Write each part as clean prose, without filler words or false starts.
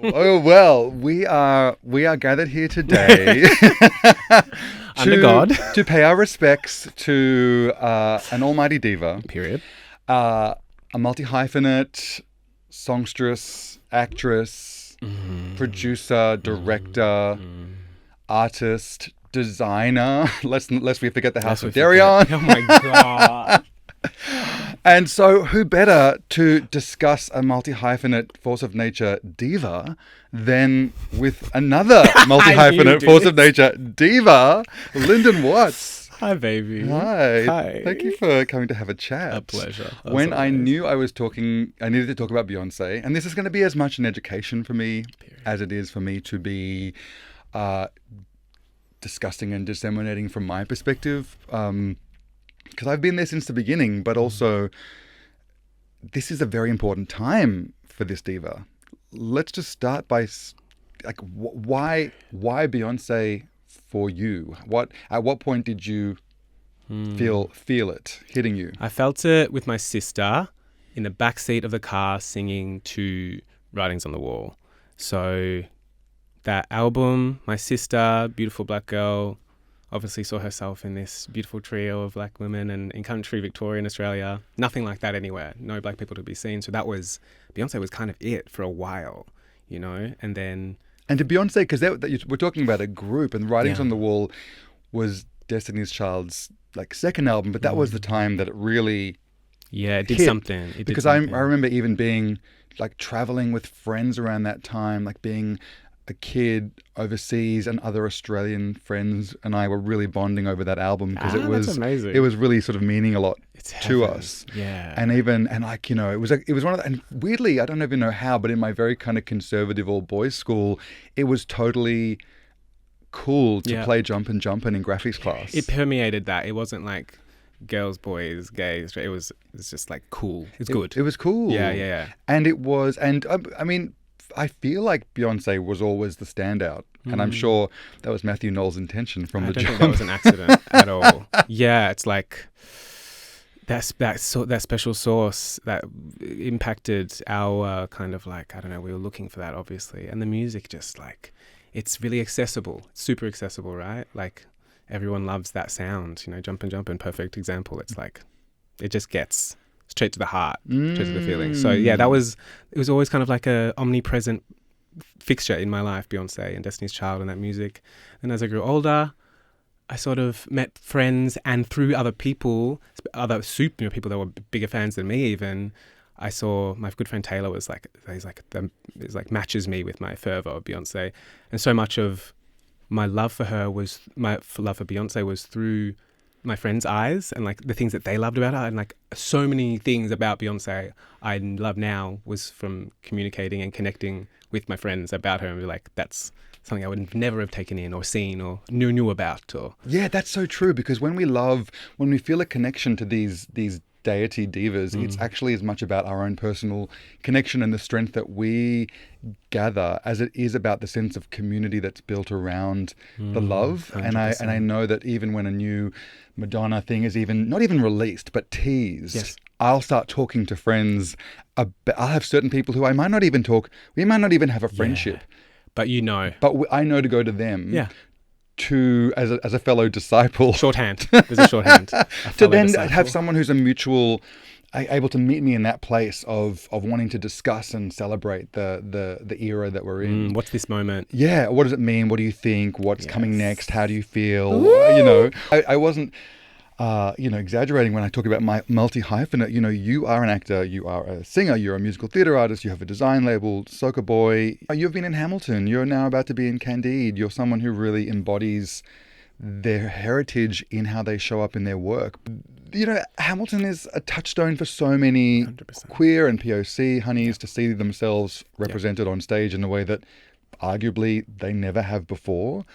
Oh well, we are gathered here today Under God. to pay our respects to an almighty diva, Period. a multi-hyphenate, songstress, actress, producer, director, artist, designer. Lest we forget the House of Darion. Oh my God. And so, who better to discuss a multi-hyphenate force of nature diva than with another multi-hyphenate force of nature diva, Lyndon Watts. Hi, baby. Hi. Hi. Thank you for coming to have a chat. A pleasure. When I knew I needed to talk about Beyonce, and this is going to be as much an education for me as it is for me to be discussing and disseminating from my perspective. Because I've been there since the beginning, but also this is a very important time for this diva. Let's just start by why Beyonce for you? At what point did you feel it hitting you? I felt it with my sister in the backseat of the car singing to Writings on the Wall. So that album, my sister, beautiful black girl, obviously saw herself in this beautiful trio of black women, and in country Victoria in Australia, nothing like that anywhere. No black people to be seen. So Beyonce was kind of it for a while, you know? And to Beyonce, because we're talking about a group, and Writings on the Wall was Destiny's Child's second album, but that was the time that it really it did hit. something. Because I remember even being traveling with friends around that time, being a kid overseas, and other Australian friends and I were really bonding over that album because it was amazing. It was really sort of meaning a lot to us. Yeah. And it was one of the, and weirdly, I don't even know how, but in my very kind of conservative all boys school, it was totally cool to play Jumpin' Jumpin' in graphics class. It permeated that. It wasn't like girls, boys, gays. It was just cool. It's good. It was cool. Yeah. And it was, and I mean, I feel like Beyonce was always the standout, and I'm sure that was Matthew Knoll's intention from the jump. I don't think that was an accident at all. Yeah, it's like that special sauce that impacted our kind of I don't know, we were looking for that obviously, and the music just it's really accessible, super accessible, right? Everyone loves that sound, you know, Jumpin' Jumpin', perfect example. It's it just gets straight to the heart, straight to the feeling. So yeah, it was always kind of a omnipresent fixture in my life, Beyonce and Destiny's Child and that music. And as I grew older, I sort of met friends, and through other people, people that were bigger fans than me even, I saw my good friend Taylor was matches me with my fervor of Beyonce. And so much of my love for Beyonce was through my friends' eyes, and the things that they loved about her, and so many things about Beyonce I love now was from communicating and connecting with my friends about her, and be that's something I would never have taken in or seen or knew about. Or that's so true, because when we feel a connection to these deity divas, it's actually as much about our own personal connection and the strength that we gather as it is about the sense of community that's built around the love. 100%. And I know that even when a new Madonna thing is not even released but teased, I'll start talking to friends about, I'll have certain people who we might not even have a friendship, but I know to go to them. Yeah. As a fellow disciple, shorthand. There's a shorthand. To then have someone who's a mutual, able to meet me in that place of wanting to discuss and celebrate the era that we're in. What's this moment? Yeah. What does it mean? What do you think? What's coming next? How do you feel? You know, I wasn't, exaggerating when I talk about my multi-hyphenate. You know, you are an actor, you are a singer, you're a musical theatre artist, you have a design label, Soca Boy. You've been in Hamilton, you're now about to be in Candide. You're someone who really embodies their heritage in how they show up in their work. You know, Hamilton is a touchstone for so many 100%. Queer and POC honeys to see themselves represented on stage in a way that arguably they never have before.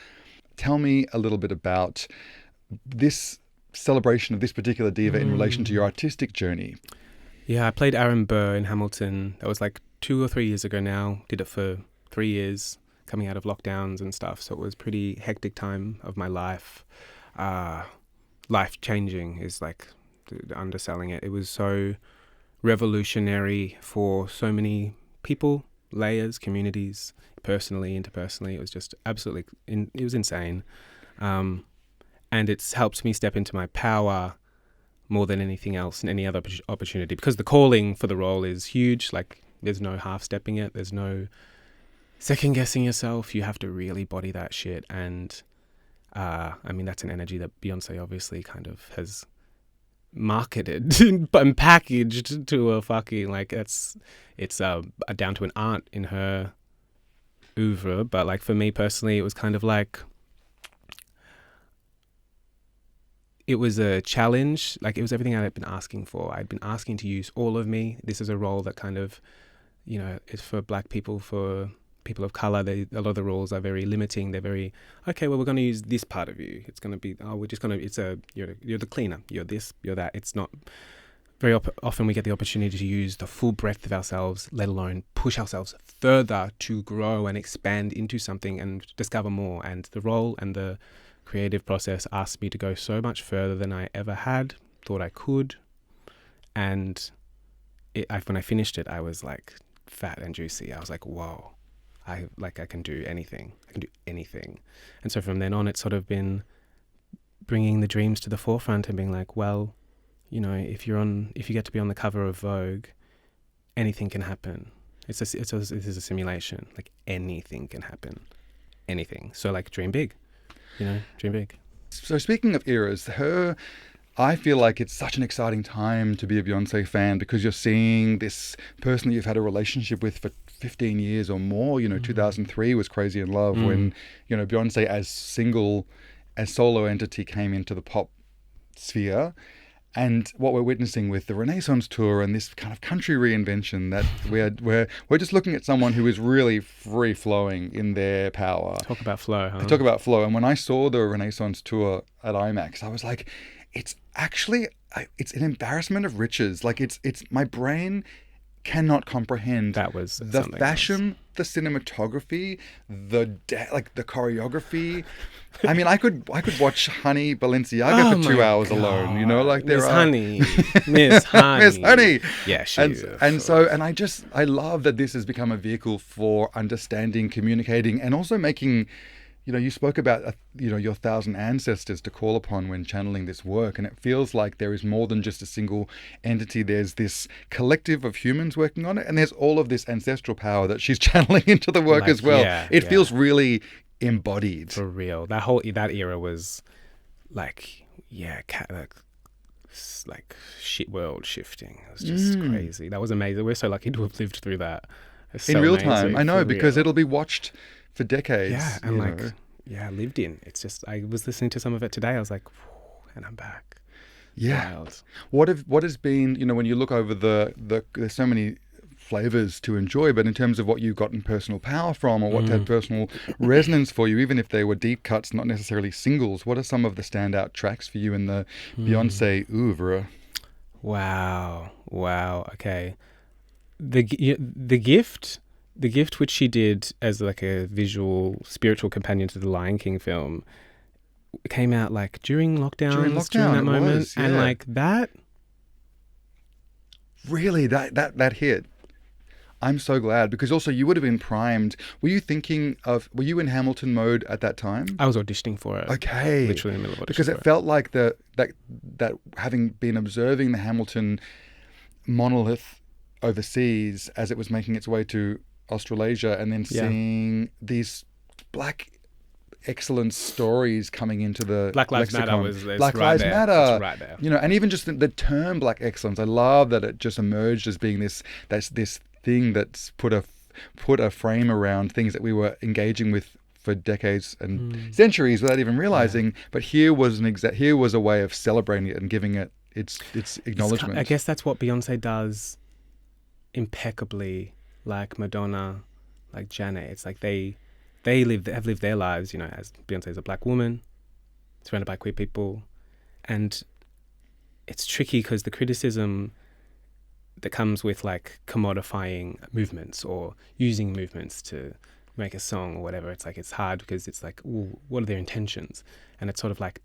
Tell me a little bit about this celebration of this particular diva in relation to your artistic journey. Yeah, I played Aaron Burr in Hamilton. That was 2 or 3 years ago now. Did it for 3 years, coming out of lockdowns and stuff. So it was pretty hectic time of my life. Life changing is underselling it. It was so revolutionary for so many people layers, communities, personally, interpersonally. It was just absolutely, it was insane. And it's helped me step into my power more than anything else in any other opportunity, because the calling for the role is huge. Like, there's no half stepping it. There's no second guessing yourself. You have to really body that shit. And I mean, that's an energy that Beyonce obviously kind of has marketed and packaged to a fucking, like, it's down to an art in her oeuvre. But like, for me personally, it was kind of like, it was a challenge. Like, it was everything I had been asking for. I'd been asking to use all of me. This is a role that kind of, you know, is for Black people, for people of color. A lot of the roles are very limiting. They're very, okay, well, we're going to use this part of you. It's going to be, you're the cleaner. You're this, you're that. It's not, very often we get the opportunity to use the full breadth of ourselves, let alone push ourselves further to grow and expand into something and discover more. And the role and the creative process asked me to go so much further than I ever had thought I could. And when I finished it, I was like fat and juicy. I was like, whoa, I can do anything. I can do anything. And so from then on, it's sort of been bringing the dreams to the forefront and being like, well, you know, if you get to be on the cover of Vogue, anything can happen. This is a simulation. Like, anything can happen. Anything. So like, dream big. You know, dream big. So speaking of eras, I feel like it's such an exciting time to be a Beyonce fan, because you're seeing this person that you've had a relationship with for 15 years or more. You know, 2003 was Crazy in Love when, you know, Beyonce as solo entity came into the pop sphere. And what we're witnessing with the Renaissance tour and this kind of country reinvention, that we're just looking at someone who is really free flowing in their power. Talk about flow, huh? Talk about flow. And when I saw the Renaissance tour at IMAX, I was like, it's an embarrassment of riches. Like, it's my brain cannot comprehend that was the fashion, the cinematography, the choreography. I mean, I could watch Honey Balenciaga for 2 hours alone. You know, like Miss Honey. Miss Honey. Yeah, I love that this has become a vehicle for understanding, communicating, and also making. You know, you spoke about, your 1,000 ancestors to call upon when channeling this work. And it feels like there is more than just a single entity. There's this collective of humans working on it. And there's all of this ancestral power that she's channeling into the work as well. It feels really embodied. For real. That era was like shit world shifting. It was just crazy. That was amazing. We're so lucky to have lived through that. In real time. I know, because it'll be watched for decades. Yeah, and lived in. It's just, I was listening to some of it today. I was like, and I'm back. Yeah. Wild. What has been, when you look over there's so many flavors to enjoy, but in terms of what you got in personal power from, or what had personal resonance for you, even if they were deep cuts, not necessarily singles, what are some of the standout tracks for you in the Beyonce oeuvre? Wow. Okay. The gift which she did as like a visual spiritual companion to the Lion King film came out like during lockdown that moment. And like that really that hit. I'm so glad, because also you would have been primed. Were you in Hamilton mode at that time? I was auditioning for it. Okay. Literally in the middle of auditioning. Because it felt like that having been observing the Hamilton monolith overseas as it was making its way to Australasia, and then seeing these Black excellence stories coming into the Black Lives lexicon. Matter Black Lives Matter. It's right there. And even just the term Black excellence, I love that it just emerged as being this thing that's put a frame around things that we were engaging with for decades and centuries without even realizing. But here was a way of celebrating it and giving it its acknowledgement. I guess that's what Beyonce does impeccably. Like Madonna, like Janet, it's like they have lived their lives, as Beyonce is a Black woman, surrounded by queer people, and it's tricky because the criticism that comes with like commodifying movements or using movements to make a song or whatever, it's like it's hard because it's like, ooh, what are their intentions? And it's sort of like,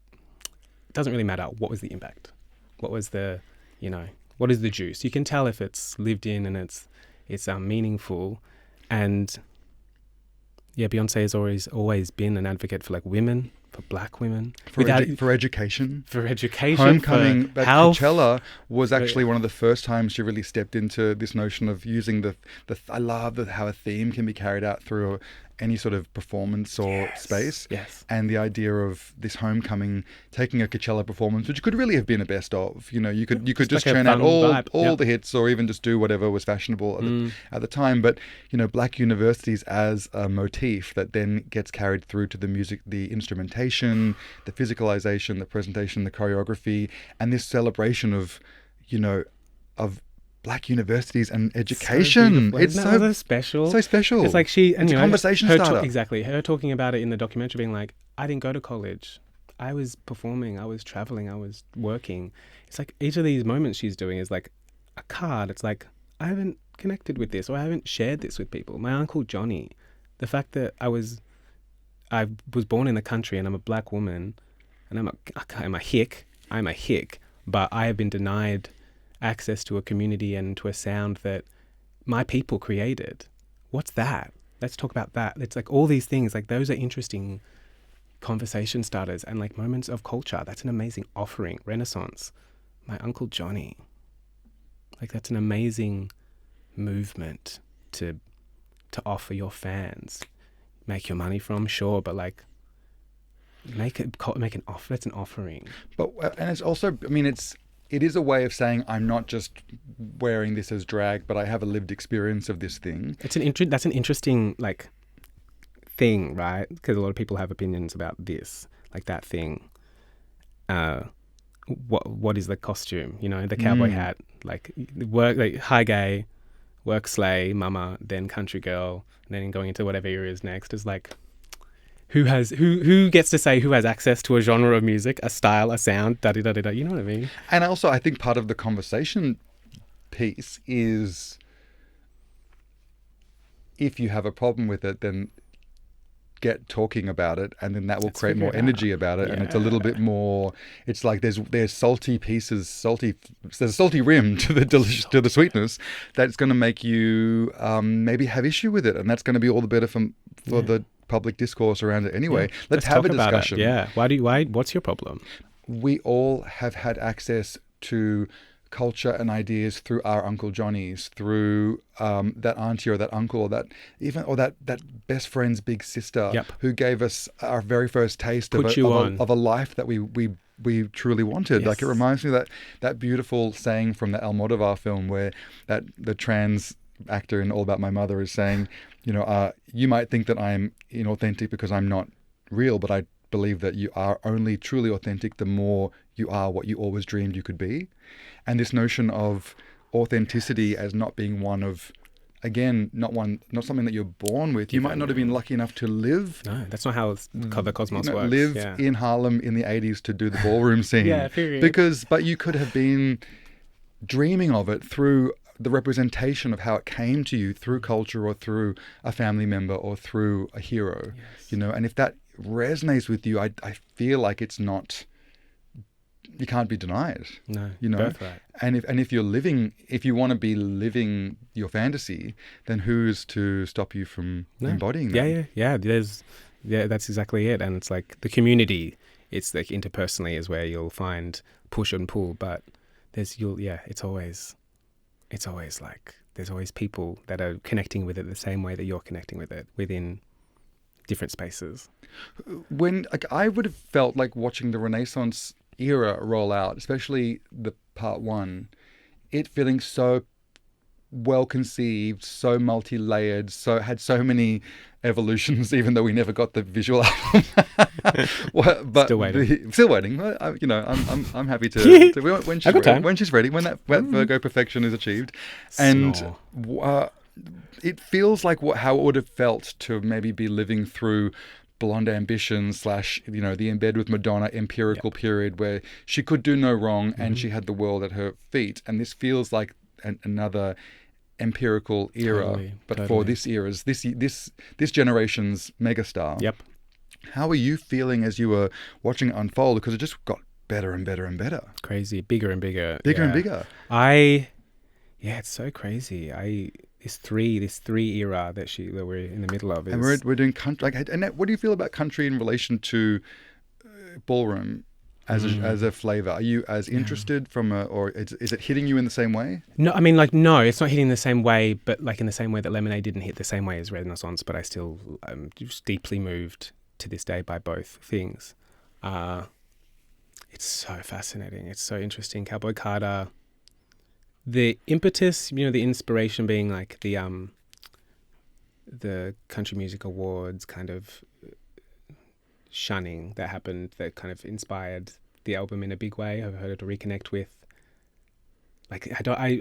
it doesn't really matter what was the impact, what was the, what is the juice? You can tell if it's lived in and it's meaningful, And yeah, Beyonce has always been an advocate for like women, for black women, for education. For education. Homecoming for at health. Coachella was actually one of the first times she really stepped into this notion of using the I love how a theme can be carried out through any sort of performance or space. Yes. And the idea of this homecoming taking a Coachella performance, which could really have been a best of, you could just like churn out all vibe. the hits, or even just do whatever was fashionable at the time. But, black universities as a motif that then gets carried through to the music, the instrumentation, the physicalization, the presentation, the choreography, and this celebration of black universities and education. It's so special. So special. It's like it's a conversation starter. Exactly. Her talking about it in the documentary, being like, I didn't go to college. I was performing. I was traveling. I was working. It's like each of these moments she's doing is like a card. It's like, I haven't connected with this, or I haven't shared this with people. My Uncle Johnny, the fact that I was born in the country and I'm a black woman and I'm a hick, but I have been denied access to a community and to a sound that my people created. What's that? Let's talk about that. It's like all these things, like those are interesting conversation starters and like moments of culture. That's an amazing offering. Renaissance. My Uncle Johnny. Like that's an amazing movement to offer your fans. Make your money from, sure, but like make an offer. That's an offering. But and it's also, it is a way of saying I'm not just wearing this as drag, but I have a lived experience of this thing. That's an interesting like thing, right? Because a lot of people have opinions about this, like that thing. What is the costume? The cowboy hat, like work, like high gay, work slay, mama, then country girl, and then going into whatever era is next. Is like, who gets to say who has access to a genre of music, a style, a sound, da-da-da-da-da, you know what I mean? And also, I think part of the conversation piece is if you have a problem with it, then get talking about it, and then that will create more energy about it. Yeah. And it's a little bit more, it's like there's salty pieces, there's a salty rim to the sweetness that's going to make you maybe have issue with it, and that's going to be all the better for the public discourse around it anyway. Yeah. Let's have a discussion. Yeah. Why? What's your problem? We all have had access to culture and ideas through our Uncle Johnnies, through that auntie or that uncle, or that best friend's big sister, who gave us our very first taste of a life that we truly wanted. Yes. Like, it reminds me of that beautiful saying from the Almodovar film where the trans actor in All About My Mother is saying, you might think that I'm inauthentic because I'm not real, but I believe that you are only truly authentic the more you are what you always dreamed you could be. And this notion of authenticity as not being one of, again, not something that you're born with. You might not have been lucky enough to live. No, that's not how the cosmos works. Live in Harlem in the 80s to do the ballroom scene. Yeah, period. But you could have been dreaming of it through the representation of how it came to you through culture or through a family member or through a hero. Yes. And if that resonates with you, I feel like it's not, you can't be denied. No, birthright. And if you want to be living your fantasy, then who's to stop you from embodying that? Yeah. That's exactly it. And it's like the community. It's like interpersonally is where you'll find push and pull, but it's always like there's always people that are connecting with it the same way that you're connecting with it within different spaces. When I would have felt like watching the Renaissance era roll out, especially the part one, it feeling so well conceived, so multi-layered, had so many evolutions, even though we never got the visual album. But still waiting. I'm happy to when she's ready, when that Virgo perfection is achieved. And it feels like how it would have felt to maybe be living through Blonde Ambition / the In Bed with Madonna empirical period where she could do no wrong and she had the world at her feet. And this feels like another empirical era, for this era's this generation's megastar. Yep. How are you feeling as you were watching it unfold? Because it just got better and better and better. Crazy, bigger and bigger. And bigger. It's so crazy. this three era that we're in the middle of. And we're doing country. Like, and what do you feel about country in relation to ballroom as a flavor? Are you as interested or is it hitting you in the same way? No, I mean, like, no, it's not hitting the same way, but like in the same way that Lemonade didn't hit the same way as Renaissance, but I still am just deeply moved to this day by both things. It's so fascinating. It's so interesting. Cowboy Carter, the impetus, the inspiration being like the Country Music Awards kind of shunning that happened that kind of inspired the album in a big way. I've heard it to reconnect with. Like,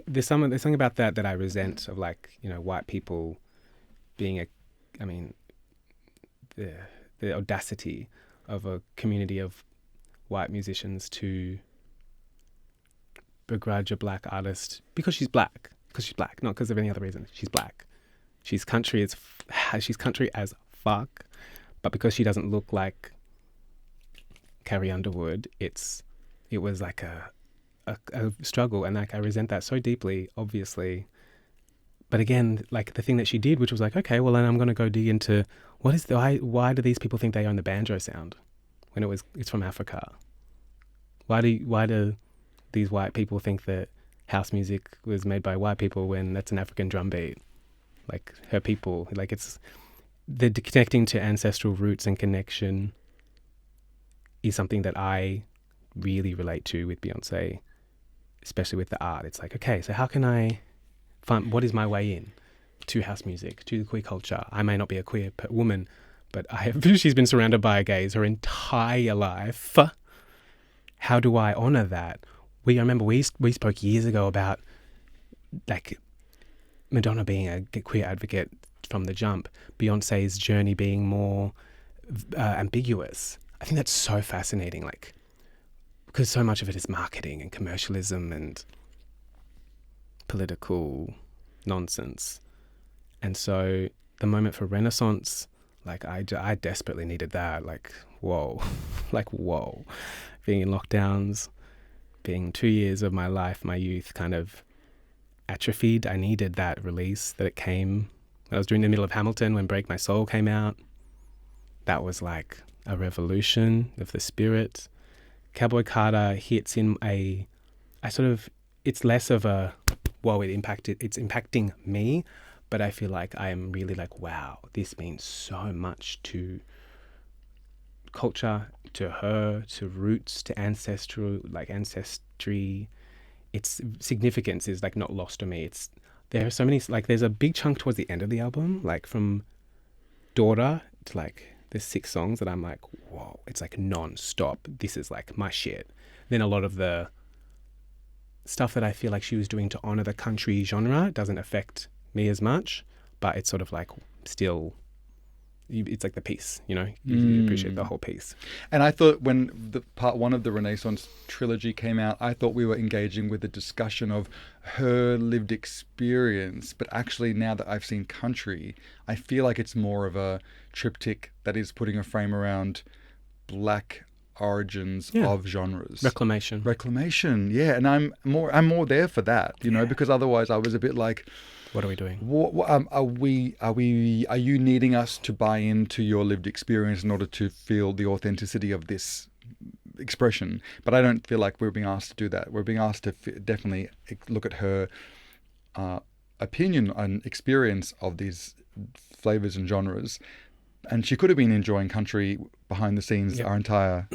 there's something about that I resent of, like, white people being the audacity of a community of white musicians to begrudge a black artist because she's black, not because of any other reason. She's black. She's country as fuck, but because she doesn't look like Carrie Underwood, it was like a struggle, and like I resent that so deeply, obviously. But again, like the thing that she did, which was like, okay, well then I'm going to go dig into why do these people think they own the banjo sound when it's from Africa? Why do these white people think that house music was made by white people when that's an African drum beat? Like, her people, like, it's the connecting to ancestral roots and connection is something that I really relate to with Beyonce, especially with the art. It's like, okay, so how can I find what is my way in to house music, to the queer culture? I may not be a queer woman, but she's been surrounded by gays her entire life. How do I honor that? I remember we spoke years ago about, like, Madonna being a queer advocate from the jump, Beyonce's journey being more ambiguous. I think that's so fascinating, like, because so much of it is marketing and commercialism and political nonsense. And so the moment for Renaissance, like, I desperately needed that. Like, whoa. Being in lockdowns, being 2 years of my life, my youth kind of atrophied. I needed that release that it came. I was during the middle of Hamilton when Break My Soul came out. That was like a revolution of the spirit. Cowboy Carter hits in it's less of a, whoa, it's impacting me, but I feel like I am really like, wow, this means so much to culture, to her, to roots, to ancestry. Its significance is like not lost on me. There are so many, like, there's a big chunk towards the end of the album, like from Daughter to like there's 6 songs that I'm like, whoa, it's like non-stop. This is like my shit. Then a lot of the stuff that I feel like she was doing to honor the country genre doesn't affect me as much, but it's sort of like still, it's like the piece, you appreciate the whole piece. And I thought when the part 1 of the Renaissance trilogy came out, I thought we were engaging with a discussion of her lived experience. But actually, now that I've seen Country, I feel like it's more of a triptych that is putting a frame around black origins of genres. Reclamation, yeah. And I'm more there for that, because otherwise I was a bit like, what are we doing? Are you needing us to buy into your lived experience in order to feel the authenticity of this expression? But I don't feel like we're being asked to do that. We're being asked to definitely look at her opinion and experience of these flavors and genres. And she could have been enjoying country behind the scenes her entire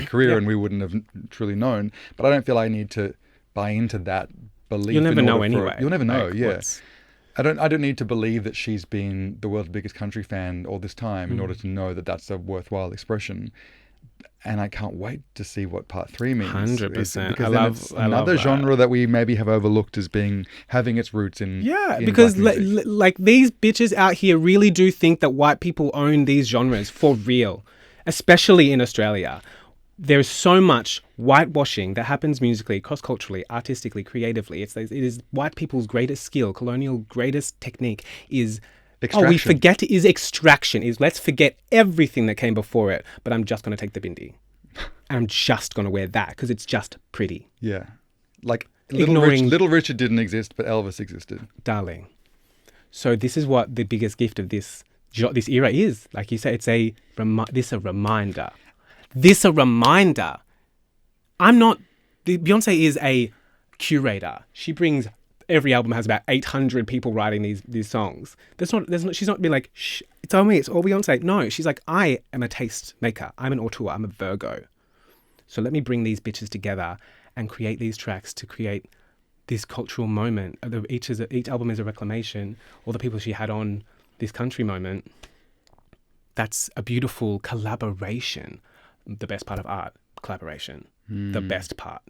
career, and we wouldn't have truly known. But I don't feel I need to buy into that belief. You'll never know anyway. You'll never know, like, I don't need to believe that she's been the world's biggest country fan all this time in order to know that that's a worthwhile expression. And I can't wait to see what part 3 means. 100%. Because it's another genre that we maybe have overlooked as having its roots in because black music. like these bitches out here really do think that white people own these genres for real, especially in Australia. There's so much whitewashing that happens musically, cross-culturally, artistically, creatively. It is white people's greatest skill, colonial greatest technique is extraction. Let's forget everything that came before it, but I'm just going to take the bindi. And I'm just going to wear that because it's just pretty. Yeah. Like Little Richard didn't exist, but Elvis existed. Darling. So this is what the biggest gift of this era is. Like you say, it's a reminder. This a reminder. Beyonce is a curator. She brings, every album has about 800 people writing these songs. She's not being like, shh, it's all me, it's all Beyonce. No, she's like, I am a taste maker. I'm an auteur. I'm a Virgo. So let me bring these bitches together and create these tracks to create this cultural moment. Each album is a reclamation. All the people she had on this country moment. That's a beautiful collaboration. The best part of art, collaboration. The best part.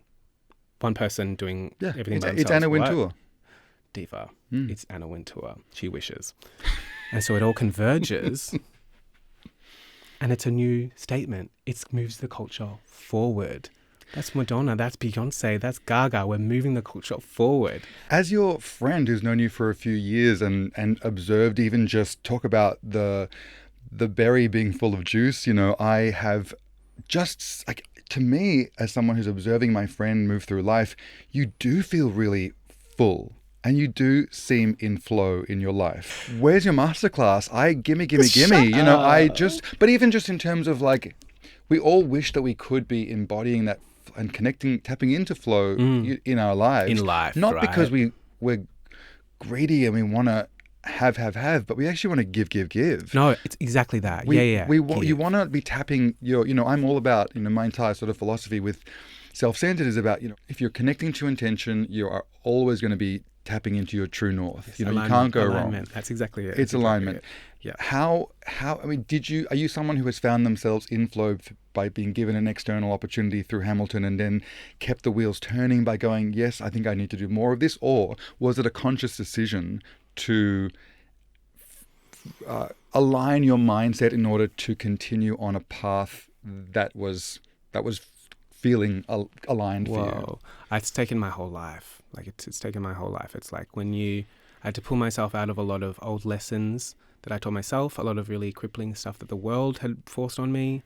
One person doing everything by themselves. It's Anna Wintour. Diva. It's Anna Wintour. She wishes. And so it all converges. And it's a new statement. It moves the culture forward. That's Madonna. That's Beyonce. That's Gaga. We're moving the culture forward. As your friend who's known you for a few years and observed even just talk about the berry being full of juice, you know, I have just, like, to me, as someone who's observing my friend move through life, you do feel really full. And you do seem in flow in your life. Where's your masterclass? gimme. You know, but even just in terms of, like, we all wish that we could be embodying that and tapping into flow in our lives. In life, not right? Because we're greedy and we want to have, but we actually want to give. No, it's exactly that. You want to be tapping your, you know, I'm all about, you know, my entire sort of philosophy with self-centered is about, you know, if you're connecting to intention, you are always going to be tapping into your true north. It's, you know, you can't go wrong. That's exactly it. It's alignment. Exactly it. Yeah. How, I mean, are you someone who has found themselves in flow by being given an external opportunity through Hamilton and then kept the wheels turning by going, yes, I think I need to do more of this? Or was it a conscious decision to align your mindset in order to continue on a path that was feeling aligned for you? It's taken my whole life. Like it's taken my whole life. It's like I had to pull myself out of a lot of old lessons that I taught myself, a lot of really crippling stuff that the world had forced on me,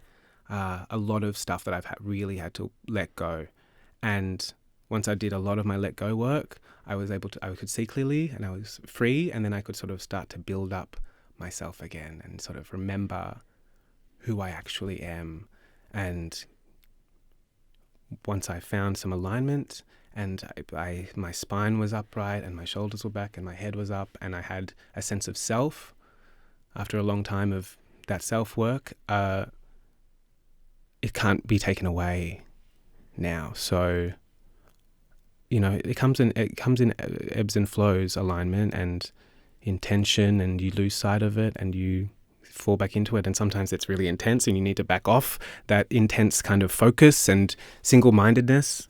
a lot of stuff that I've really had to let go. And once I did a lot of my let go work, I could see clearly and I was free, and then I could sort of start to build up myself again and sort of remember who I actually am. And once I found some alignment and my spine was upright and my shoulders were back and my head was up and I had a sense of self after a long time of that self-work, it can't be taken away now. So, you know, it comes in ebbs and flows, alignment and intention, and you lose sight of it and you fall back into it, and sometimes it's really intense and you need to back off that intense kind of focus and single-mindedness.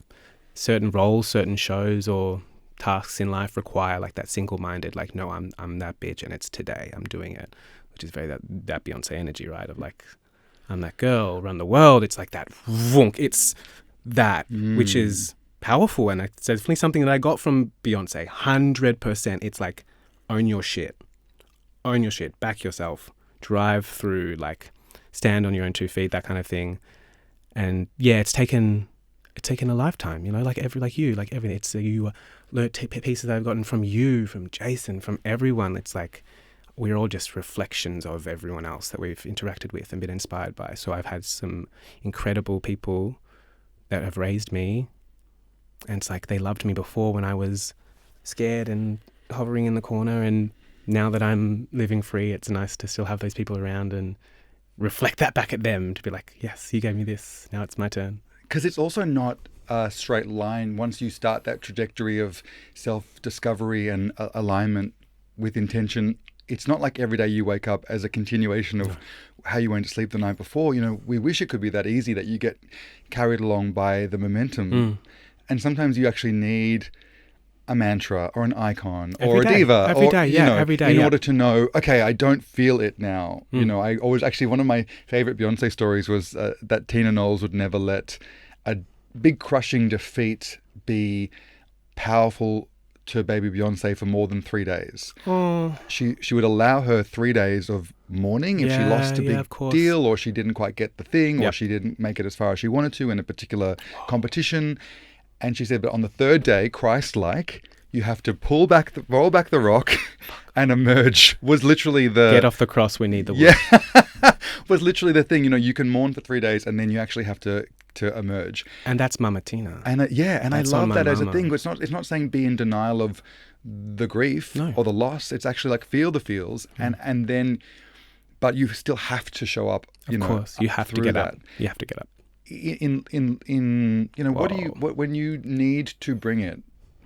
Certain roles, certain shows or tasks in life require like that single-minded, like, no, I'm that bitch and it's today, I'm doing it, which is very that Beyonce energy, right? Of like, I'm that girl, run the world. It's like that, it's that, which is powerful, and it's definitely something that I got from Beyonce, 100%. It's like, own your shit, back yourself, drive through, like, stand on your own 2 feet, that kind of thing. And yeah, it's taken a lifetime, you know, like everything. It's you learn pieces that I've gotten from you, from Jason, from everyone. It's like we're all just reflections of everyone else that we've interacted with and been inspired by. So I've had some incredible people that have raised me, and it's like they loved me before when I was scared and hovering in the corner, and now that I'm living free, it's nice to still have those people around and reflect that back at them, to be like, yes, you gave me this, now it's my turn. Because it's also not a straight line. Once you start that trajectory of self-discovery and alignment with intention, it's not like every day you wake up as a continuation of how you went to sleep the night before. You know, we wish it could be that easy, that you get carried along by the momentum. And sometimes you actually need a mantra or an icon or a diva every day in order to know, okay, I don't feel it now. You know, I always, actually, one of my favorite Beyonce stories was that Tina Knowles would never let a big crushing defeat be powerful to baby Beyonce for more than 3 days. She would allow her 3 days of mourning if she lost a big deal, or she didn't quite get the thing, or she didn't make it as far as she wanted to in a particular competition. And she said, but on the third day, Christ-like, you have to roll back the rock and emerge was literally the... Get off the cross, we need the wood. Yeah. Was literally the thing. You can mourn for 3 days and then you actually have to emerge. And that's Mama Tina. And That's I on love my that as a mama. thing. It's not saying be in denial of the grief No. or the loss. It's actually like feel the feels and then, but you still have to show up. Of course, you have to get up. You have to get up. In when you need to bring it,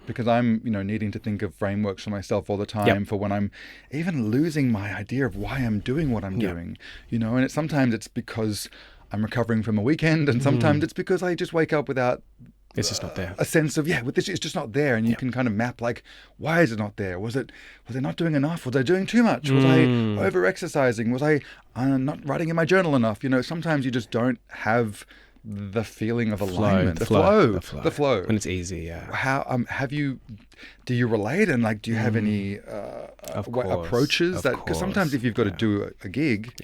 because I'm needing to think of frameworks for myself all the time for when I'm even losing my idea of why I'm doing what I'm doing, and sometimes it's because I'm recovering from a weekend, and sometimes it's because I just wake up without it's just not there. a sense of with this, it's just not there, and you can kind of map like, why is it not there? Was I not doing enough? Was I doing too much? Was I over exercising? Was I not writing in my journal enough? Sometimes you just don't have the feeling of alignment, the flow when it's easy. How do you relate, and like do you have any approaches that, because sometimes if you've got to do a gig,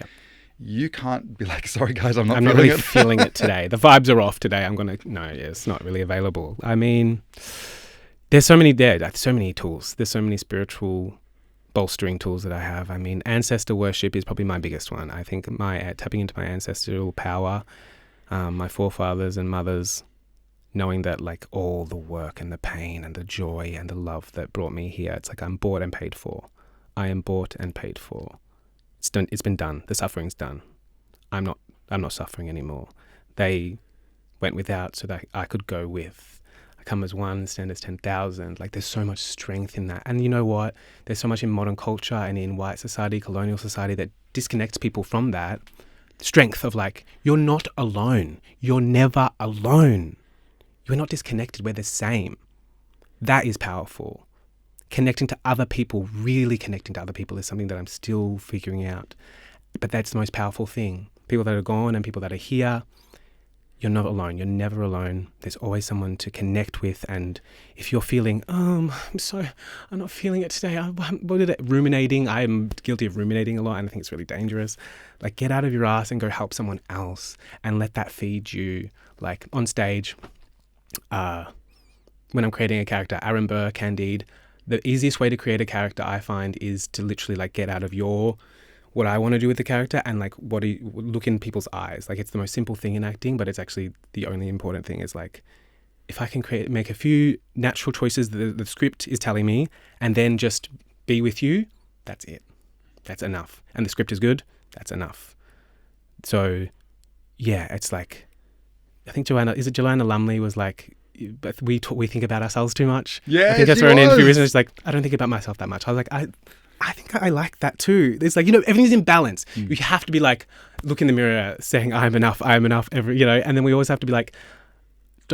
you can't be like, sorry guys, I'm not really it. feeling it today. The vibes are off today. It's not really available. I mean, there's so many tools. There's so many spiritual bolstering tools that I have. I mean, ancestor worship is probably my biggest one. I think tapping into my ancestral power, my forefathers and mothers, knowing that like all the work and the pain and the joy and the love that brought me here, it's like I'm bought and paid for. I am bought and paid for. It's done. It's been done. The suffering's done. I'm not suffering anymore. They went without so that I could go with. I come as one, stand as 10,000. Like there's so much strength in that. And you know what? There's so much in modern culture and in white society, colonial society, that disconnects people from that strength of like, you're not alone. You're never alone. You're not disconnected. We're the same. That is powerful. Connecting to other people, really connecting to other people, is something that I'm still figuring out. But that's the most powerful thing. People that are gone and people that are here, you're not alone. You're never alone. There's always someone to connect with. And if you're feeling, I'm not feeling it today. Ruminating. I'm guilty of ruminating a lot, and I think it's really dangerous. Like, get out of your ass and go help someone else and let that feed you. Like on stage, when I'm creating a character, Aaron Burr, Candide, the easiest way to create a character, I find, is to literally like get out of what I want to do with the character and like look in people's eyes. Like it's the most simple thing in acting, but it's actually the only important thing. Is like, if I can make a few natural choices that the script is telling me, and then just be with you, that's it. That's enough. And the script is good, that's enough. So yeah, it's like, I think Joanna Lumley was like, but we think about ourselves too much. Yeah, I think that's where an interview is. It's like, I don't think about myself that much. I was like, I think I like that too. It's like, everything's in balance. You have to be like, look in the mirror saying, I'm enough, and then we always have to be like,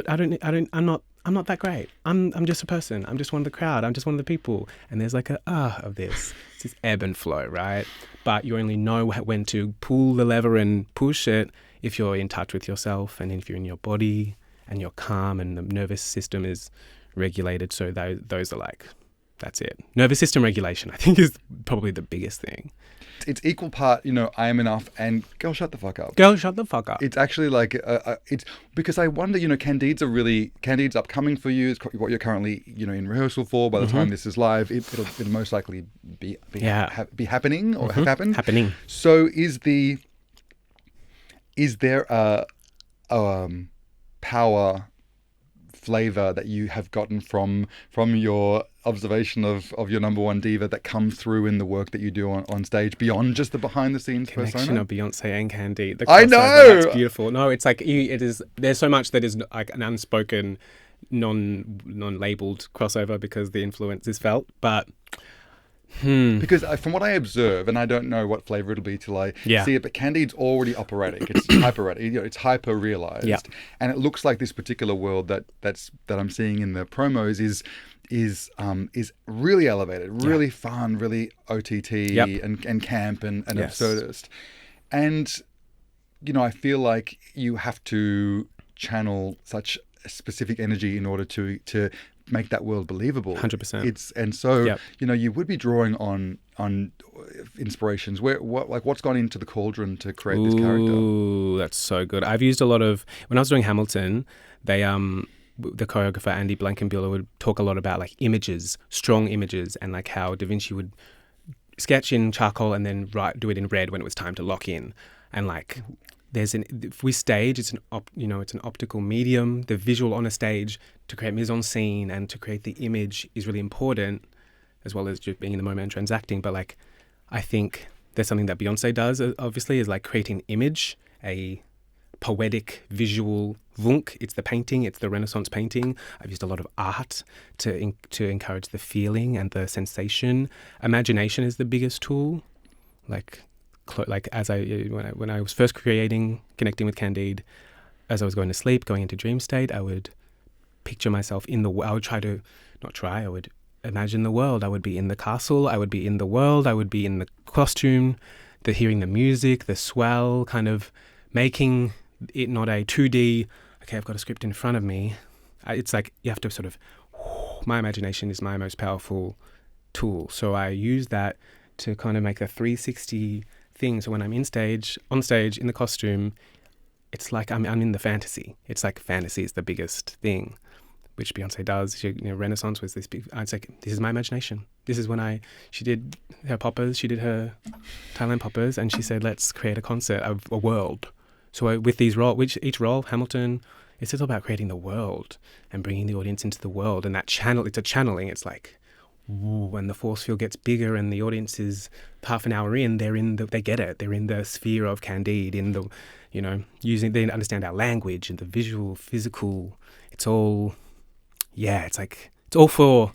I'm not that great. I'm just a person. I'm just one of the crowd. I'm just one of the people. And there's like of this. It's this ebb and flow, right? But you only know when to pull the lever and push it if you're in touch with yourself and if you're in your body and you're calm and the nervous system is regulated. So those are like, that's it. Nervous system regulation, I think, is probably the biggest thing. It's equal part, I am enough and girl, shut the fuck up. Girl, shut the fuck up. It's actually like, it's because I wonder, Candide's upcoming for you. It's what you're currently, in rehearsal for. By the time this is live, it'll most likely be happening or have happened. Happening. So is there a power flavor that you have gotten from your observation of your number one diva that comes through in the work that you do on stage beyond just the behind the scenes connection persona? of Beyonce and Candide? I know, that's beautiful. No, it's like there's so much that is like an unspoken, non-labeled crossover because the influence is felt, but because from what I observe, and I don't know what flavor it'll be till I see it, but Candide's already operatic. It's it's hyper realized, and it looks like this particular world that I'm seeing in the promos is really elevated, really fun, really OTT and camp and absurdist, and I feel like you have to channel such a specific energy in order to make that world believable. 100%. You would be drawing on inspirations. What's gone into the cauldron to create this character? Ooh, that's so good. I've used a lot of, when I was doing Hamilton, they the choreographer Andy Blankenbuehler would talk a lot about like images, strong images, and like how Da Vinci would sketch in charcoal and then do it in red when it was time to lock in. And like, if we stage, it's an optical medium. The visual on a stage to create mise en scene and to create the image is really important, as well as just being in the moment and transacting. But like, I think there's something that Beyonce does, obviously, is like creating image, a poetic visual vunk. It's the painting, it's the Renaissance painting. I've used a lot of art to encourage the feeling and the sensation. Imagination is the biggest tool. Like as when I was first connecting with Candide, as I was going to sleep, going into dream state, I would picture myself I would imagine the world. I would be in the castle, I would be in the world, I would be in the costume, hearing the music, the swell, kind of making it not a 2D, okay, I've got a script in front of me. It's like you have to sort of, my imagination is my most powerful tool. So I use that to kind of make a 360 thing. So when I'm on stage, in the costume, it's like I'm in the fantasy. It's like fantasy is the biggest thing, which Beyonce does. Renaissance was this big, it's like, this is my imagination. This is when she did her poppers, she did her Thailand poppers, and she said, let's create a concert of a world. So with these each role, Hamilton, it's all about creating the world and bringing the audience into the world. And that it's a channeling. It's like, when the force field gets bigger and the audience is half an hour in, they get it. They're in the sphere of Candide, in the, they understand our language and the visual, physical. It's all, it's all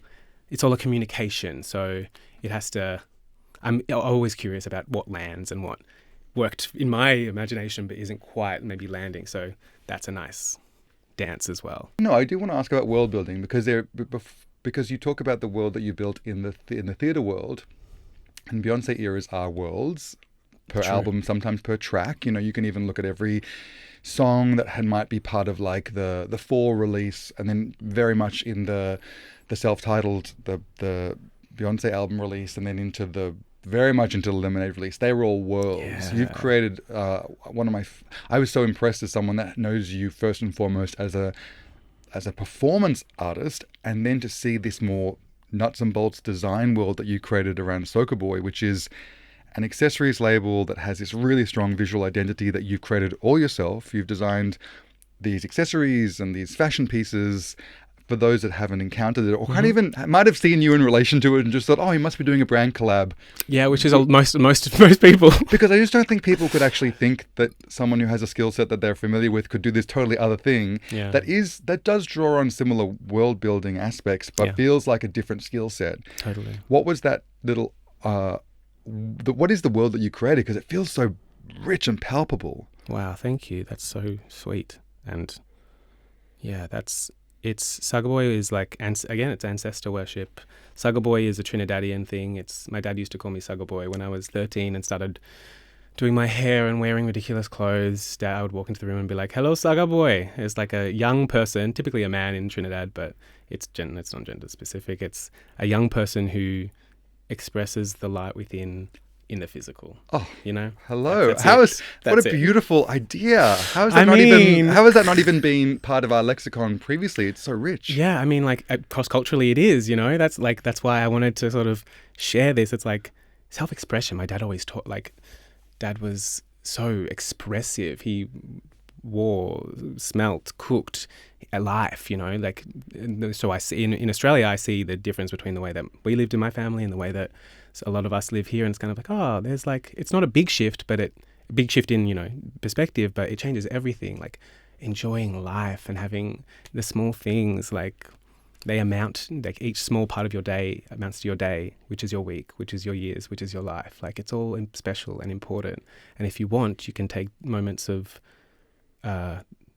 a communication. So it has to, I'm always curious about what lands and what worked in my imagination but isn't quite maybe landing. So that's a nice dance as well. No, I do want to ask about world building because you talk about the world that you built in the theatre world, and Beyonce eras are worlds per True. album, sometimes per track. You can even look at every song that might be part of like the 4 release, and then very much in the self-titled, the Beyonce album release, and then very much into the Lemonade release. They were all worlds. Yeah. You've created I was so impressed as someone that knows you first and foremost as a performance artist, and then to see this more nuts and bolts design world that you created around Soca Boy, which is an accessories label that has this really strong visual identity that you've created all yourself. You've designed these accessories and these fashion pieces. For those that haven't encountered it, or might have seen you in relation to it and just thought, oh, he must be doing a brand collab. Yeah, which is most people. Because I just don't think people could actually think that someone who has a skill set that they're familiar with could do this totally other thing. Yeah. That does draw on similar world building aspects, but feels like a different skill set. Totally. What was that little? What is the world that you created? Because it feels so rich and palpable. Wow, thank you. That's so sweet. And yeah, it's Saga Boy is like, again, it's ancestor worship. Saga Boy is a Trinidadian thing. My dad used to call me Saga Boy when I was 13 and started doing my hair and wearing ridiculous clothes. I would walk into the room and be like, hello, Saga Boy. It's like a young person, typically a man in Trinidad, but it's not gender specific. It's a young person who expresses the light within in the physical. Oh, hello. What a beautiful idea. How has that not even been part of our lexicon previously? It's so rich. Yeah, I mean, like cross-culturally it is, that's why I wanted to sort of share this. It's like self-expression. My dad always taught, Dad was so expressive. He wore, smelt, cooked a life, so I see in Australia, I see the difference between the way that we lived in my family and the way that a lot of us live here. And it's kind of like, there's it's not a big shift, but a big shift in, perspective, but it changes everything. Like enjoying life and having the small things, they amount, each small part of your day amounts to your day, which is your week, which is your years, which is your life. It's all special and important. And if you want, you can take moments of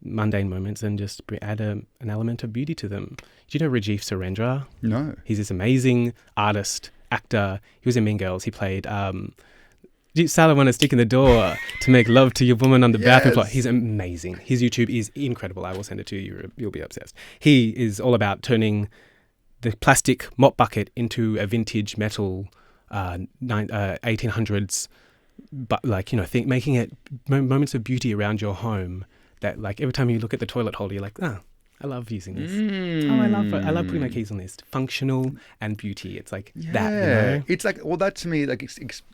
mundane moments and just add an element of beauty to them. Do you know Rajiv Surendra? No. He's this amazing artist, actor. He was in Mean Girls. He played Salah want to stick in the door to make love to your woman on the bathroom floor. He's amazing. His YouTube is incredible. I will send it to you. You'll be obsessed. He is all about turning the plastic mop bucket into a vintage metal 1800s, but making it moments of beauty around your home that every time you look at the toilet holder, you're like, I love using this. Oh, I love putting my keys on this. Functional and beauty. It's like that, you know? It's like, well, that to me like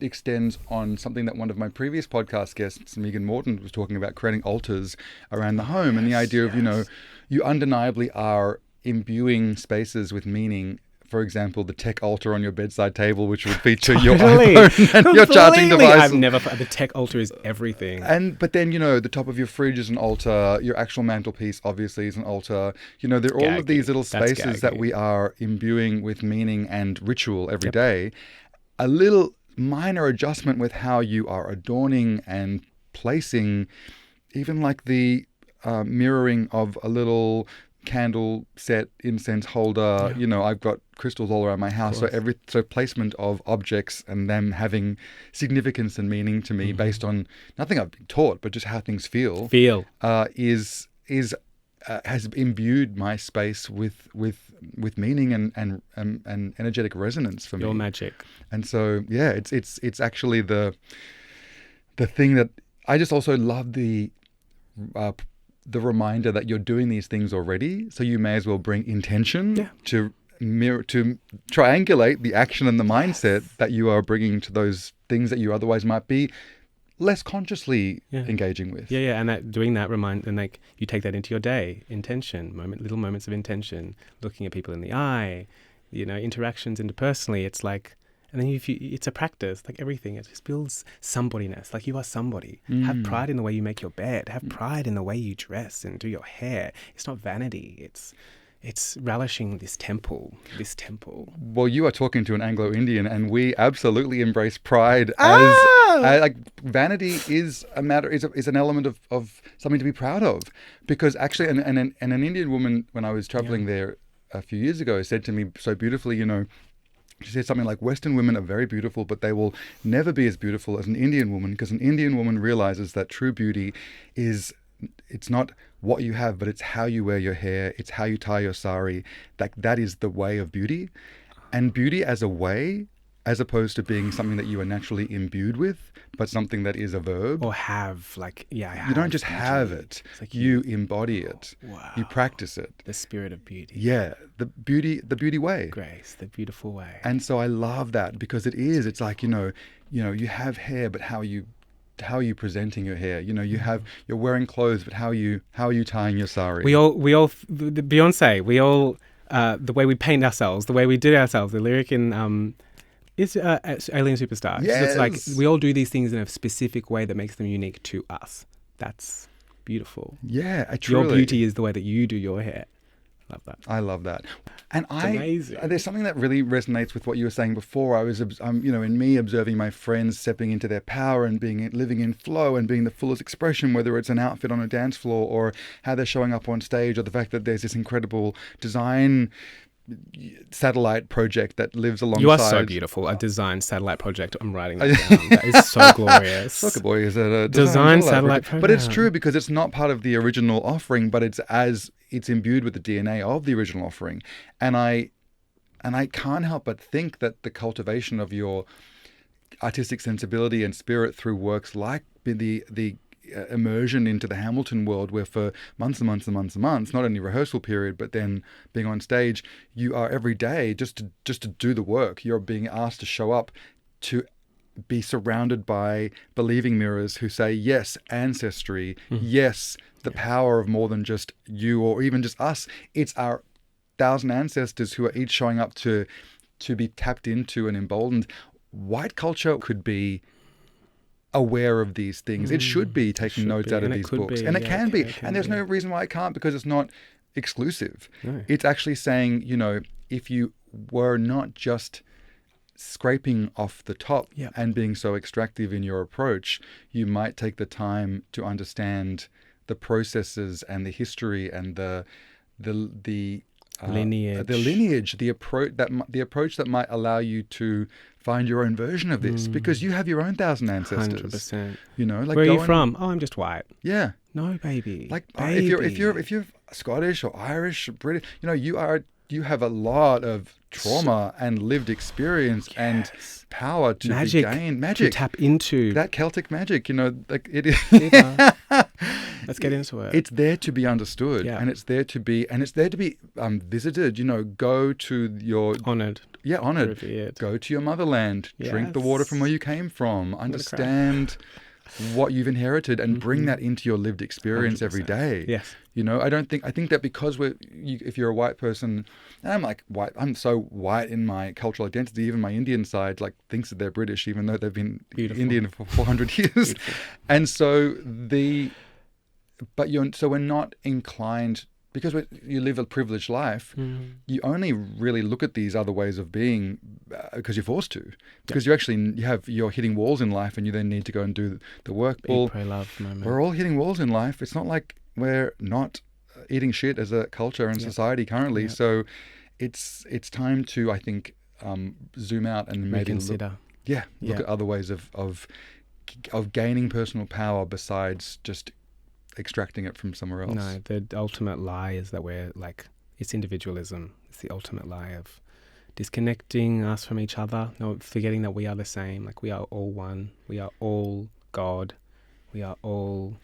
extends on something that one of my previous podcast guests, Megan Morton, was talking about, creating altars around the home, and the idea of, you know, you undeniably are imbuing spaces with meaning. For example, the tech altar on your bedside table, which would feature your iPhone and your charging device. The tech altar is everything. But then, you know, the top of your fridge is an altar. Your actual mantelpiece obviously is an altar. You know, there are all of these little spaces that we are imbuing with meaning and ritual every day. A little minor adjustment with how you are adorning and placing, even like the mirroring of a little candle set, incense holder. You know, I've got crystals all around my house, so placement of objects and them having significance and meaning to me based on nothing I've been taught, but just how things feel has imbued my space with meaning and energetic resonance for me. Your magic. And so it's actually the thing that I just also love, the reminder that you're doing these things already, so you may as well bring intention to triangulate the action and the mindset that you are bringing to those things that you otherwise might be less consciously engaging with. And that doing that like you take that into your day. Intention, little moments of intention, looking at people in the eye, you know, interactions interpersonally. It's like, and then it's a practice, like everything. It just builds somebodyness. Like you are somebody. Have pride in the way you make your bed. Have pride in the way you dress and do your hair. It's not vanity. It's relishing this temple. Well, you are talking to an Anglo-Indian, and we absolutely embrace pride as like vanity is an element of something to be proud of. Because actually, and an Indian woman, when I was traveling there a few years ago, said to me so beautifully, you know, she said something like, Western women are very beautiful, but they will never be as beautiful as an Indian woman, because an Indian woman realizes that true beauty it's not what you have, but it's how you wear your hair, it's how you tie your sari. That is the way of beauty. And beauty as a way, as opposed to being something that you are naturally imbued with, but something that is a verb. Or have, like, you don't just have it, like you embody it. Wow. You practice it. The spirit of beauty. Yeah, the beauty way. Grace, the beautiful way. And so I love that, because it's like, you know, you have hair, but how are you presenting your hair? You know, you're wearing clothes, but how are you tying your sari? We all the Beyonce, the way we paint ourselves, the way we do ourselves, the lyric in is Alien Superstar. Yes. It's like we all do these things in a specific way that makes them unique to us. That's beautiful. Yeah, truly. Your beauty is the way that you do your hair. Love that. I love that. And amazing. There's something that really resonates with what you were saying before. I was, in me observing my friends stepping into their power and living in flow and being the fullest expression, whether it's an outfit on a dance floor or how they're showing up on stage, or the fact that there's this incredible design satellite project that lives alongside. You are so beautiful. A design satellite project. I'm writing that down. That is so glorious. Soccer boy is a design satellite project. But it's true, because it's not part of the original offering, but it's imbued with the DNA of the original offering. And I can't help but think that the cultivation of your artistic sensibility and spirit through works like the immersion into the Hamilton world, where for months and months and months and months, not only rehearsal period, but then being on stage, you are every day just to do the work. You're being asked to show up, to be surrounded by believing mirrors who say, yes, ancestry, yes, the power of more than just you or even just us. It's our 1,000 ancestors who are each showing up to be tapped into and emboldened. White culture could be aware of these things. It should be taking notes out of these books. And it can be. And there's no reason why it can't, because it's not exclusive. No. It's actually saying, you know, if you were not just scraping off the top and being so extractive in your approach, you might take the time to understand the processes and the history and the lineage, the approach that might allow you to find your own version of this, because you have your own 1,000 ancestors. 100%. You know, like, where are you from? Oh, I'm just white. Yeah. No, baby. Like, baby. if you're Scottish or Irish or British, you know, you have a lot of trauma and lived experience and power to be gained. Magic to tap into. That Celtic magic, you know, like it is. Let's get into it. It's there to be understood, and it's there to be visited. Go to your honored. Yeah, honored. Revered. Go to your motherland. Drink the water from where you came from. Understand what you've inherited and bring that into your lived experience 100%. Every day. Yes. I think that because if you're a white person, and I'm like white, I'm so white in my cultural identity, even my Indian side thinks that they're British, even though they've been Indian for 400 years. And so so we're not inclined, because you live a privileged life, you only really look at these other ways of being because you're forced to. Because you're hitting walls in life and you then need to go and do the work. Eat, pray, love moment. We're all hitting walls in life. It's not like we're not eating shit as a culture and society currently. Yep. So it's time to, I think, zoom out and maybe consider. Look at other ways of gaining personal power besides just extracting it from somewhere else. No, the ultimate lie is that it's individualism. It's the ultimate lie of disconnecting us from each other, forgetting that we are the same. Like, we are all one. We are all God. We are all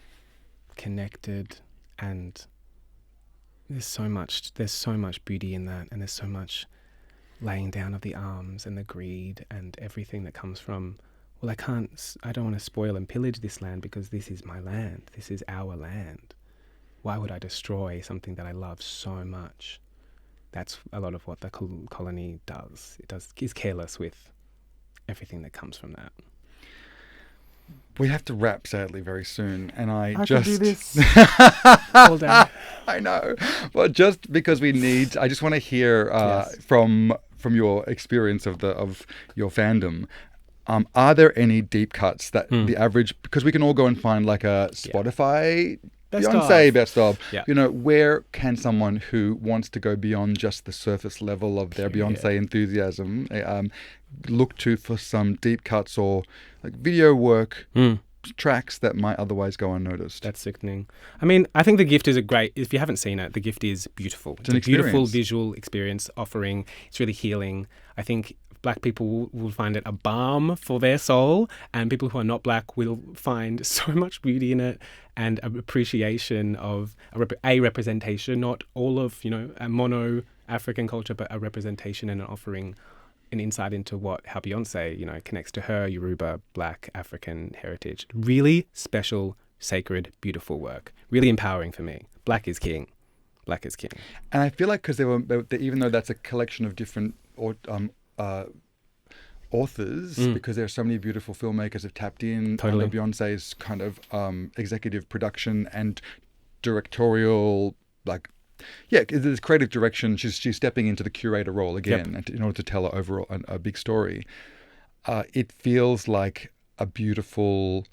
connected, and there's so much beauty in that, and there's so much laying down of the arms and the greed and everything that comes from, well, I don't want to spoil and pillage this land because this is my land. This is our land. Why would I destroy something that I love so much? That's a lot of what the colony does. Is careless with everything that comes from that. We have to wrap, sadly, very soon, and I just can do this all day. I know, but just because I just want to hear from your experience of your fandom. Are there any deep cuts that the average, because we can all go and find like a Spotify Beyonce best of, where can someone who wants to go beyond just the surface level of their Beyonce enthusiasm look for some deep cuts or like video work, tracks that might otherwise go unnoticed? That's sickening. I mean, I think The Gift is if you haven't seen it, The Gift is beautiful. It's a beautiful visual experience offering. It's really healing. I think Black people will find it a balm for their soul, and people who are not Black will find so much beauty in it and an appreciation of a representation, not all of, a mono African culture, but a representation and an offering, an insight into how Beyonce, connects to her Yoruba, Black, African heritage. Really special, sacred, beautiful work. Really empowering for me. Black is king. Black is king. And I feel like because even though that's a collection of different authors, because there are so many beautiful filmmakers have tapped in under Beyonce's kind of executive production and directorial, there's creative direction. She's stepping into the curator role again in order to tell a big story. It feels like a beautiful,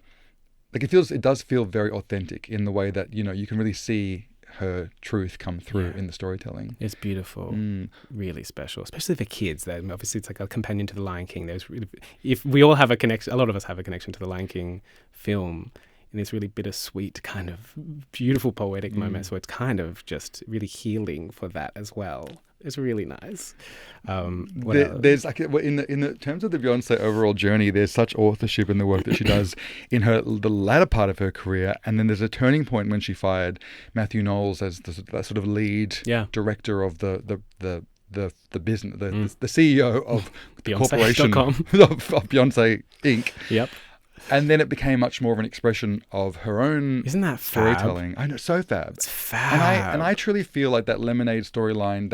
it does feel very authentic in the way that you can really see her truth come through in the storytelling. It's beautiful, really special, especially for kids. Obviously, it's like a companion to The Lion King. If we all have a connection, a lot of us have a connection to The Lion King film, in this really bittersweet kind of beautiful poetic moment. So it's kind of just really healing for that as well. It's really nice. There's in the terms of the Beyonce overall journey, there's such authorship in the work that she does in the latter part of her career, and then there's a turning point when she fired Matthew Knowles as the sort of lead director of the business, the CEO of the corporation of Beyonce Inc. Yep. And then it became much more of an expression of her own storytelling. Fab? I know, so fab. It's fab. And I truly feel like that Lemonade storyline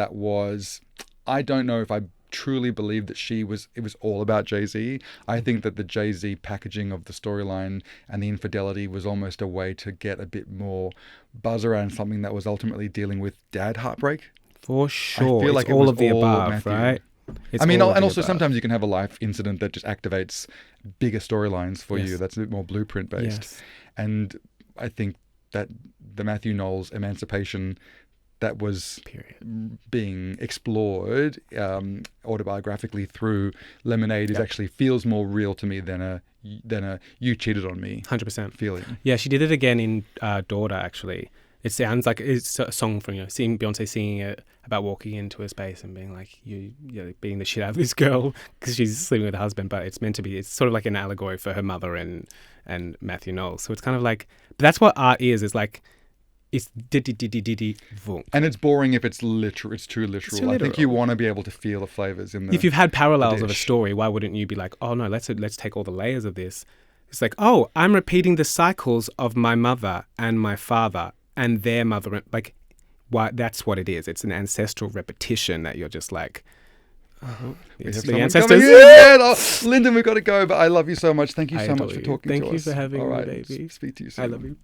I don't know if I truly believe that it was all about Jay-Z. I think that the Jay-Z packaging of the storyline and the infidelity was almost a way to get a bit more buzz around something that was ultimately dealing with dad heartbreak. For sure. I feel like it's all of the above, Matthew. Right? And also sometimes you can have a life incident that just activates bigger storylines for you. That's a bit more blueprint based. Yes. And I think that the Matthew Knowles emancipation that was being explored autobiographically through Lemonade actually feels more real to me than a you cheated on me 100% feeling. Yeah, she did it again in Daughter, actually. It sounds like it's a song from, seeing Beyonce singing it about walking into a space and being like, being the shit out of this girl because she's sleeping with her husband, but it's meant to be, it's sort of like an allegory for her mother and Matthew Knowles. So it's kind of like, but that's what art is like, it's and it's boring if it's literal. It's too literal. I think you want to be able to feel the flavors in the. If you've had parallels of a story, why wouldn't you be like, oh no, let's take all the layers of this. It's like, oh, I'm repeating the cycles of my mother and my father and their mother. Like, why? That's what it is. It's an ancestral repetition that you're just like. It's the ancestors. Lyndon, we've got to go, but I love you so much. Thank you so much for talking to us. Thank you for having me, right. baby. Speak to you soon. I love you.